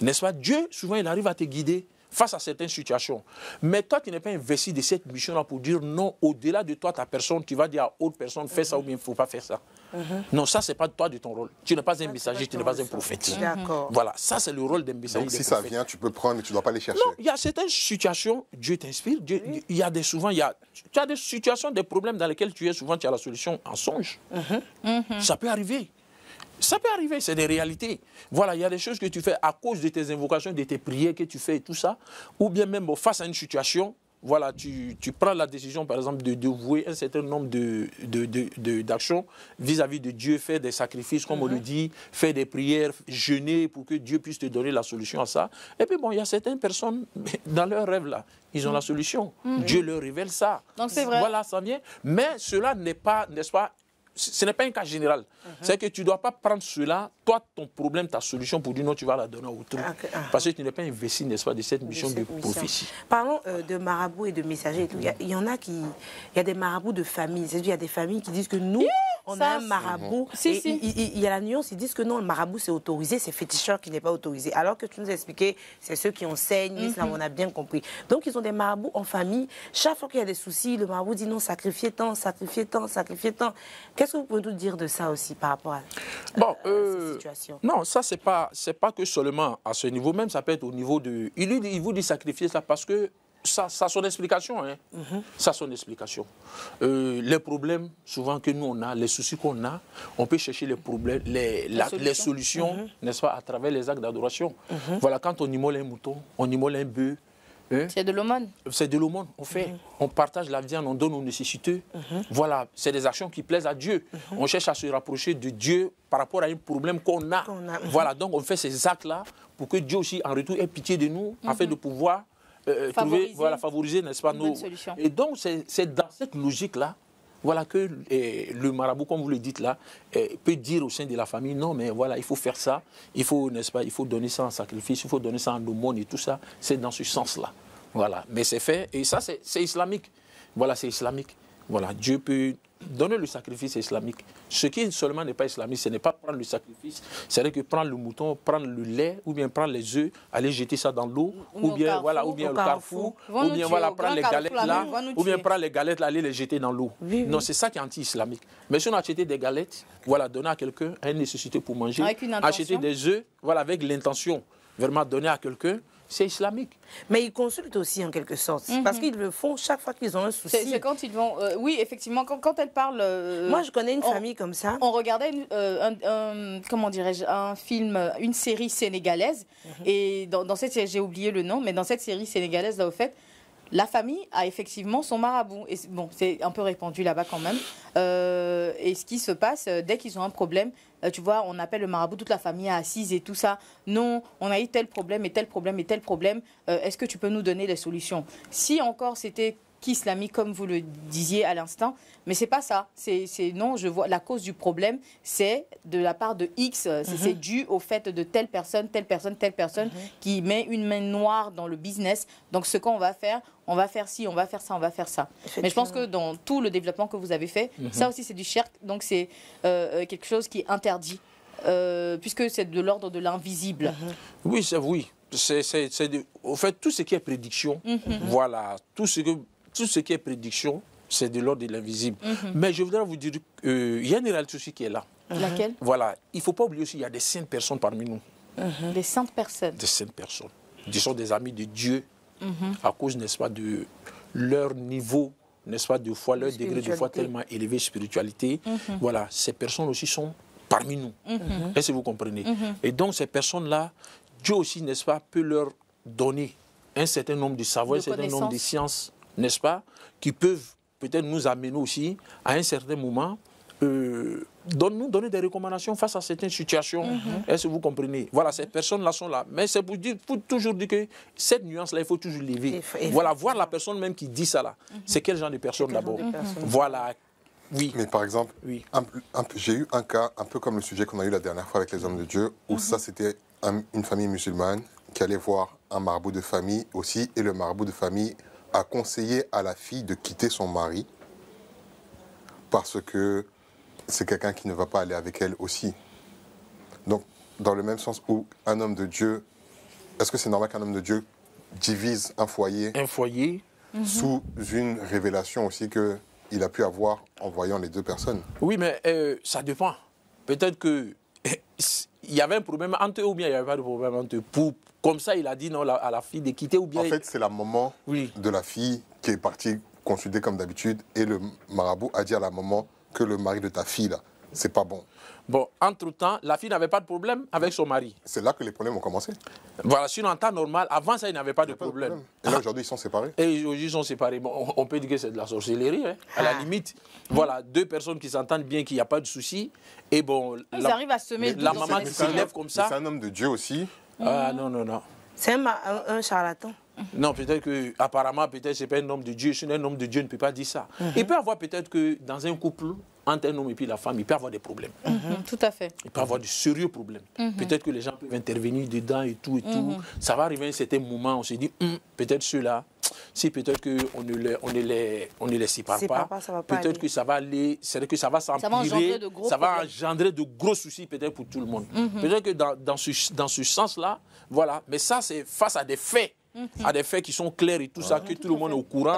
N'est-ce pas? Dieu, souvent, il arrive à te guider face à certaines situations. Mais toi, tu n'es pas investi de cette mission-là pour dire non, au-delà de toi, ta personne, tu vas dire à autre personne, fais ça ou bien il ne faut pas faire ça. Non, ça, ce n'est pas toi de ton rôle. Tu n'es pas un messager, tu n'es pas un prophète. D'accord. Voilà, ça, c'est le rôle d'un messager. Donc, si ça vient, tu peux prendre, mais tu ne dois pas les chercher. Non, il y a certaines situations, Dieu t'inspire. Il y a des situations, des problèmes dans lesquels tu es, souvent tu as la solution en songe. Ça peut arriver. Ça peut arriver, c'est des réalités. Voilà, il y a des choses que tu fais à cause de tes invocations, de tes prières que tu fais et tout ça. Ou bien même face à une situation, voilà, tu prends la décision, par exemple, de dévouer un certain nombre d'actions vis-à-vis de Dieu, faire des sacrifices, comme on le dit, faire des prières, jeûner pour que Dieu puisse te donner la solution à ça. Et puis bon, il y a certaines personnes, dans leurs rêves là, ils ont la solution. Dieu leur révèle ça. Donc c'est vrai. Voilà, ça vient. Mais cela n'est pas, n'est-ce pas, ce n'est pas un cas général. C'est que tu ne dois pas prendre cela, toi, ton problème, ta solution, pour dire non, tu vas la donner à autrui. Parce que tu n'es pas investi, n'est-ce pas, de cette mission de prophétie. Parlons de marabouts et de messagers. Il y en a qui... Il y a des marabouts de famille. C'est-à-dire, il y a des familles qui disent que nous, on a un marabout. Il y a la nuance, ils disent que non, le marabout, c'est autorisé, c'est féticheur qui n'est pas autorisé. Alors que tu nous as expliqué, c'est ceux qui enseignent l'islam, on a bien compris. Donc, ils ont des marabouts en famille. Chaque fois qu'il y a des soucis, le marabout dit non, sacrifiez tant, sacrifiez tant, sacrifiez tant. Qu'est-ce que vous pouvez nous dire de ça aussi par rapport à ces situations? Non, ça, c'est pas que seulement à ce niveau, même ça peut être au niveau de... Il vous dit sacrifier ça parce que ça a son explication. Hein. Ça a son explication. Les problèmes, souvent, que nous, on a, les soucis qu'on a, on peut chercher les problèmes, les solutions, n'est-ce pas, à travers les actes d'adoration. Voilà, quand on immole un mouton, on immole un bœuf. C'est de l'aumône. C'est de l'aumône, on fait. On partage la viande, on donne aux nécessiteux. Voilà, c'est des actions qui plaisent à Dieu. On cherche à se rapprocher de Dieu par rapport à un problème qu'on a. Voilà, donc on fait ces actes-là pour que Dieu aussi, en retour, ait pitié de nous, afin de pouvoir favoriser, n'est-ce pas, nos... Et donc, c'est dans cette logique-là, voilà, que le marabout, comme vous le dites là, peut dire au sein de la famille, non, mais voilà, il faut faire ça, il faut, n'est-ce pas, il faut donner ça en sacrifice, il faut donner ça en aumône et tout ça. C'est dans ce sens-là. Voilà, mais c'est fait, et ça, c'est islamique. Voilà, c'est islamique. Voilà, Dieu peut donner le sacrifice islamique. Ce qui seulement n'est pas islamique, ce n'est pas prendre le sacrifice, c'est que prendre le mouton, prendre le lait, ou bien prendre les œufs, aller jeter ça dans l'eau, ou bien voilà, ou bien au carrefour, ou bien voilà, prendre les galettes là, ou bien prendre les galettes là, aller les jeter dans l'eau. Non, c'est ça qui est anti-islamique. Mais si on a acheté des galettes, voilà, donner à quelqu'un, à une nécessité pour manger, acheter des œufs, voilà, avec l'intention vraiment donner à quelqu'un, c'est islamique. Mais ils consultent aussi en quelque sorte, parce qu'ils le font chaque fois qu'ils ont un souci. C'est quand ils vont... oui, effectivement, quand elle parle... Moi, je connais une famille comme ça. On regardait, comment dirais-je, un film, une série sénégalaise, et dans cette série, j'ai oublié le nom, mais dans cette série sénégalaise, là, au fait, la famille a effectivement son marabout. Et bon, c'est un peu répandu là-bas quand même. Et ce qui se passe, dès qu'ils ont un problème, tu vois, on appelle le marabout, toute la famille est assise et tout ça. Non, on a eu tel problème et tel problème et tel problème. Est-ce que tu peux nous donner les solutions? Si encore c'était islamique, comme vous le disiez à l'instant, mais c'est pas ça. Non, je vois la cause du problème, c'est de la part de X. C'est dû au fait de telle personne qui met une main noire dans le business. Donc ce qu'on va faire, on va faire ci, on va faire ça, on va faire ça. Mais je pense que dans tout le développement que vous avez fait, ça aussi c'est du shirk, donc c'est quelque chose qui est interdit, puisque c'est de l'ordre de l'invisible. Oui, c'est oui. Au fait, tout ce qui est prédiction, voilà, tout ce qui est prédiction, c'est de l'ordre de l'invisible. Mais je voudrais vous dire qu'il y a une réalité aussi qui est là. Laquelle? Voilà, il ne faut pas oublier aussi qu'il y a des saintes personnes parmi nous. Des saintes personnes? Des saintes personnes. Qui sont des amis de Dieu, à cause, n'est-ce pas, de leur niveau, n'est-ce pas, de foi, leur degré de foi tellement élevé, spiritualité. Voilà, ces personnes aussi sont parmi nous. Est-ce que vous comprenez? Et donc, ces personnes-là, Dieu aussi, n'est-ce pas, peut leur donner un certain nombre de savoirs, un certain nombre de sciences, n'est-ce pas, qui peuvent peut-être nous amener aussi, à un certain moment, nous donner des recommandations face à certaines situations. Est-ce que vous comprenez? Voilà, ces personnes-là sont là. Mais c'est pour toujours dire que cette nuance-là, il faut toujours lever. Voilà, voir la personne même qui dit ça là. C'est quel genre de personne d'abord? Voilà. Oui. Mais par exemple, j'ai eu un cas un peu comme le sujet qu'on a eu la dernière fois avec les hommes de Dieu, où ça c'était une famille musulmane qui allait voir un marabout de famille aussi, et le marabout de famille a conseillé à la fille de quitter son mari parce que c'est quelqu'un qui ne va pas aller avec elle aussi. Donc, dans le même sens où un homme de Dieu, est-ce que c'est normal qu'un homme de Dieu divise un foyer. Un foyer. Sous une révélation aussi qu'il a pu avoir en voyant les deux personnes. Oui, mais ça dépend. Peut-être qu'il y avait un problème entre eux ou bien il n'y avait pas de problème entre eux. Comme ça, il a dit non à la fille de quitter ou bien... En fait, c'est la maman de la fille qui est partie consulter comme d'habitude et le marabout a dit à la maman que le mari de ta fille, là, c'est pas bon. Bon, entre-temps, la fille n'avait pas de problème avec son mari. C'est là que les problèmes ont commencé. Voilà, sur un temps normal, avant ça, il n'avait pas de problème. Et là, aujourd'hui, ils sont séparés. Et aujourd'hui, ils sont séparés. Bon, on peut dire que c'est de la sorcellerie, hein. À la limite. Voilà, deux personnes qui s'entendent bien, qu'il n'y a pas de souci. Et bon, ils arrivent à semer la maman qui s'élève comme ça. C'est un homme de Dieu aussi. Ah non, non, non. C'est un charlatan. Non, peut-être que, apparemment, peut-être c'est pas un homme de Dieu. Si un homme de Dieu ne peut pas dire ça. Il peut avoir peut-être que dans un couple, entre un homme et puis la femme, il peut avoir des problèmes. Tout à fait. Il peut avoir de sérieux problèmes. Peut-être que les gens peuvent intervenir dedans et tout et tout. Ça va arriver à un certain moment, on se dit, peut-être ceux-là, si peut-être qu'on ne les sépare pas, peut-être que ça va aller, c'est que ça va s'empirer, ça va engendrer de gros soucis peut-être pour tout le monde. Peut-être que dans ce sens-là, voilà. Mais ça, c'est face à des faits. À des faits qui sont clairs et tout ça, que tout le monde est au courant.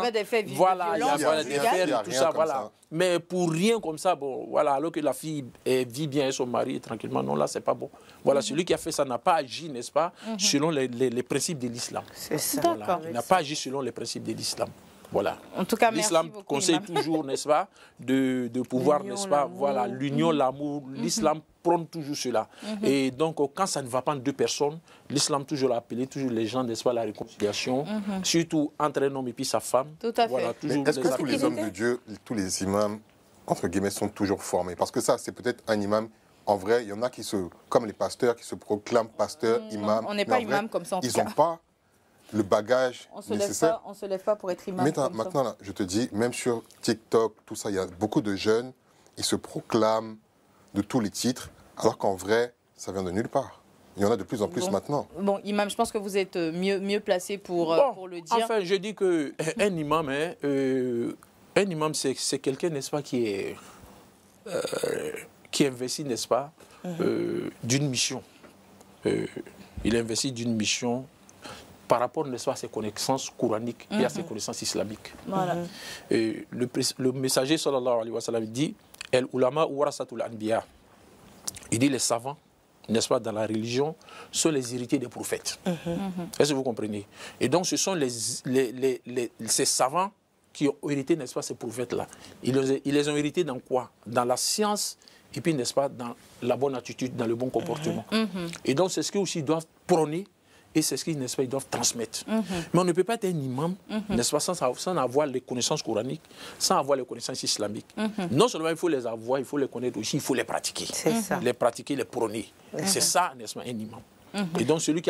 Voilà, il y a des faits et tout ça, voilà. Mais pour rien comme ça, bon, voilà, alors que la fille vit bien avec son mari tranquillement, non, là, c'est pas bon. Voilà, celui qui a fait ça n'a pas agi, n'est-ce pas, selon les principes de l'islam. C'est ça. Voilà. Il n'a pas agi selon les principes de l'islam. Voilà. En tout cas, l'islam conseille toujours, n'est-ce pas, de pouvoir, n'est-ce pas, voilà, l'union, l'amour, l'islam prône toujours cela. Et donc, quand ça ne va pas en deux personnes, l'islam toujours a appelé toujours les gens, n'est-ce pas, la réconciliation, surtout entre un homme et puis sa femme. Tout à fait. Voilà, est-ce que tous les hommes de Dieu, tous les imams, entre guillemets, sont toujours formés? Parce que ça, c'est peut-être un imam. En vrai, il y en a qui comme les pasteurs, qui se proclament pasteurs, imams. On n'est pas imam comme ça, en tout cas. Ils n'ont pas le bagage nécessaire. On ne se lève pas pour être imam. Mais maintenant, là, je te dis, même sur TikTok, tout ça, il y a beaucoup de jeunes, ils se proclament de tous les titres, alors qu'en vrai, ça vient de nulle part. Il y en a de plus en plus maintenant. Bon, imam, je pense que vous êtes mieux placé pour le dire. Enfin, je dis qu'un imam, c'est quelqu'un, n'est-ce pas, qui investit, n'est-ce pas, d'une mission. Il investit d'une mission par rapport, n'est-ce pas, à ses connaissances coraniques et à ses connaissances islamiques. Voilà. Le messager, sallallahu alayhi wa sallam, dit « El ulama warasatul anbiya ». Il dit les savants, n'est-ce pas, dans la religion, sont les héritiers des prophètes. Est-ce que vous comprenez? Et donc, ce sont ces savants qui ont hérité, n'est-ce pas, ces prophètes-là. Ils les ont hérités dans quoi? Dans la science et puis, n'est-ce pas, dans la bonne attitude, dans le bon comportement. Et donc, c'est ce qu'ils aussi doivent prôner et c'est ce qu'ils, n'est-ce pas, ils doivent transmettre. Mais on ne peut pas être un imam, n'est-ce pas, sans avoir les connaissances coraniques, sans avoir les connaissances islamiques. Non seulement il faut les avoir, il faut les connaître aussi, il faut les pratiquer. C'est ça. Les pratiquer, les prôner. C'est ça, n'est-ce pas, un imam. Et donc, celui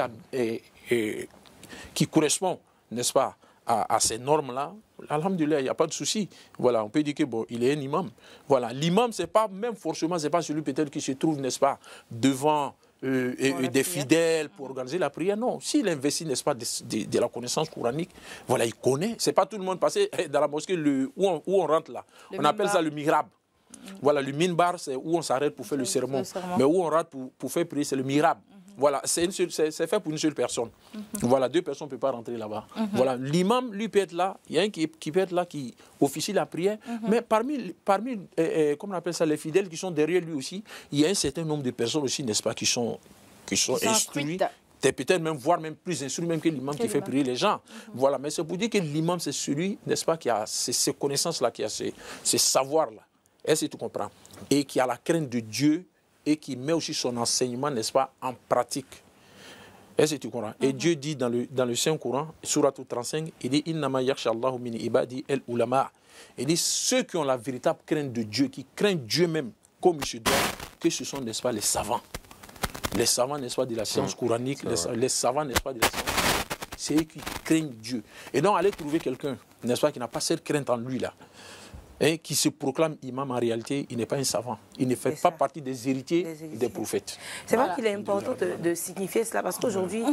qui correspond, n'est-ce pas, à ces normes-là, alhamdoulilah, il n'y a pas de souci. Voilà, on peut dire que bon, il est un imam. Voilà, l'imam, c'est pas même forcément, c'est pas celui peut-être qui se trouve, n'est-ce pas, devant des fidèles pour organiser la prière. Non, s'il investit, n'est-ce pas, de la connaissance coranique, voilà, il connaît. C'est pas tout le monde passé dans la mosquée où on rentre là. On appelle ça le mihrab. Voilà, le minbar, c'est où on s'arrête pour faire le sermon. Mais où on rentre pour faire prier, c'est le mihrab. Voilà, c'est fait pour une seule personne. Voilà, deux personnes ne peuvent pas rentrer là-bas. Voilà, l'imam, lui, peut être là. Il y a un qui peut être là, qui officie la prière. Mais parmi comment on appelle ça, les fidèles qui sont derrière lui aussi, il y a un certain nombre de personnes aussi, n'est-ce pas, qui sont instruits. Peut-être même, voire même plus instruits même que l'imam qui fait prier les gens. Voilà, mais c'est pour dire que l'imam, c'est celui, n'est-ce pas, qui a ces connaissances-là, qui a ces savoirs-là. Est-ce que tu comprends? Et qui a la crainte de Dieu et qui met aussi son enseignement, n'est-ce pas, en pratique. Est-ce que tu comprends? Et Dieu dit dans le Saint-Coran, Surat 35, il dit « Innama yakhshallahu min ibadi el ulama ». Il dit ceux qui ont la véritable crainte de Dieu, qui craignent Dieu même, comme il se doit, que ce sont, n'est-ce pas, les savants. Les savants, n'est-ce pas, de la science coranique, les savants, n'est-ce pas, de la science coranique. C'est eux qui craignent Dieu. Et donc, allez trouver quelqu'un, n'est-ce pas, qui n'a pas cette crainte en lui, là. et qui se proclame imam, en réalité, il n'est pas un savant. Il ne fait pas partie des héritiers des prophètes. C'est vrai qu'il est important de signifier cela parce qu'aujourd'hui,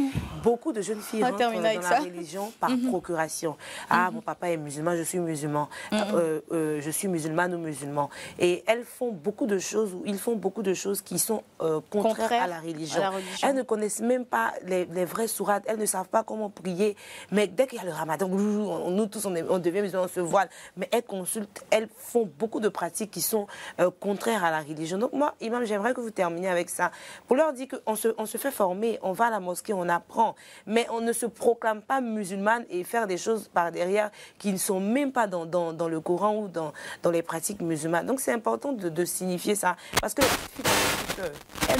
beaucoup de jeunes filles rentrent dans la religion par procuration. Ah, mon papa est musulman, je suis musulman. Je suis musulmane ou musulman. Et elles font beaucoup de choses, ils font beaucoup de choses qui sont contraires à la religion. Elles ne connaissent même pas les vraies sourates, elles ne savent pas comment prier. Mais dès qu'il y a le ramadan, nous tous, on devient musulmans, on se voile. Mais elles consultent, elles font beaucoup de pratiques qui sont contraires à la religion. Donc moi, Imam, j'aimerais que vous terminiez avec ça. Pour leur dire qu'on se fait former, on va à la mosquée, on apprend. Mais on ne se proclame pas musulmane et faire des choses par derrière qui ne sont même pas dans le Coran ou dans les pratiques musulmanes. Donc c'est important de signifier ça. Parce que elles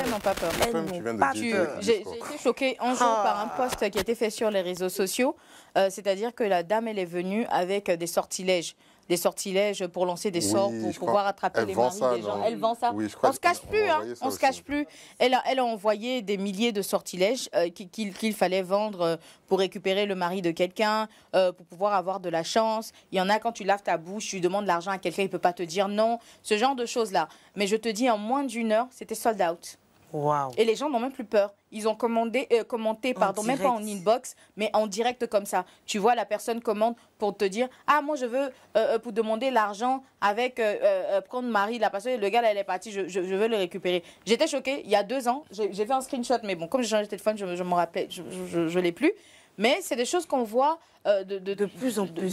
n'ont pas peur. Elles n'ont pas peur. J'ai été choquée un jour par un post qui a été fait sur les réseaux sociaux. C'est-à-dire que la dame, elle est venue avec des sortilèges. Des sortilèges pour lancer des sorts, pour pouvoir attraper les maris des gens. Elle vend ça. Oui, on ne se cache plus, hein. On se cache plus. Elle a envoyé des milliers de sortilèges qu'il fallait vendre pour récupérer le mari de quelqu'un, pour pouvoir avoir de la chance. Il y en a, quand tu laves ta bouche, tu demandes l'argent à quelqu'un, il ne peut pas te dire non. Ce genre de choses-là. Mais je te dis, en moins d'une heure, c'était sold out. Wow. Et les gens n'ont même plus peur. Ils ont commenté, même pas en inbox, mais en direct comme ça. Tu vois, la personne commande pour te dire « Ah, moi, je veux pour demander l'argent avec prendre Marie, la personne, le gars, là, elle est partie, je veux le récupérer. » J'étais choquée. Il y a 2 ans, j'ai fait un screenshot, mais bon, comme j'ai changé de téléphone, je me rappelais, je l'ai plus. Mais c'est des choses qu'on voit de plus en plus,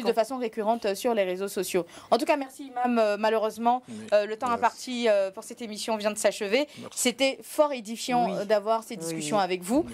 de façon récurrente sur les réseaux sociaux. En tout cas, merci Imam. Malheureusement, le temps imparti pour cette émission vient de s'achever. C'était fort édifiant d'avoir ces discussions avec vous.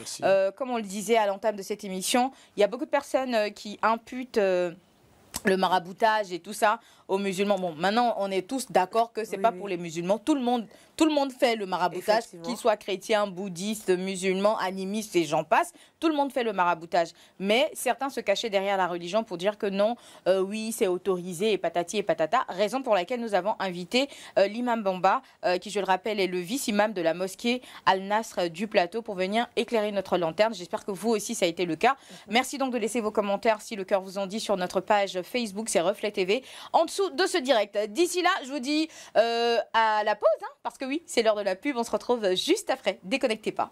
Comme on le disait à l'entame de cette émission, il y a beaucoup de personnes qui imputent le maraboutage et tout ça aux musulmans. Bon, maintenant, on est tous d'accord que c'est pas pour les musulmans. Tout le monde fait le maraboutage, qu'il soit chrétien, bouddhiste, musulman, animiste et j'en passe. Tout le monde fait le maraboutage. Mais certains se cachaient derrière la religion pour dire que non, oui, c'est autorisé et patati et patata. Raison pour laquelle nous avons invité l'imam Bamba, qui, je le rappelle, est le vice-imam de la mosquée Al-Nasr du Plateau, pour venir éclairer notre lanterne. J'espère que vous aussi, ça a été le cas. Merci donc de laisser vos commentaires, si le cœur vous en dit, sur notre page Facebook, c'est Reflet TV, en dessous de ce direct. D'ici là, je vous dis à la pause, hein, parce que oui, c'est l'heure de la pub. On se retrouve juste après. Déconnectez pas.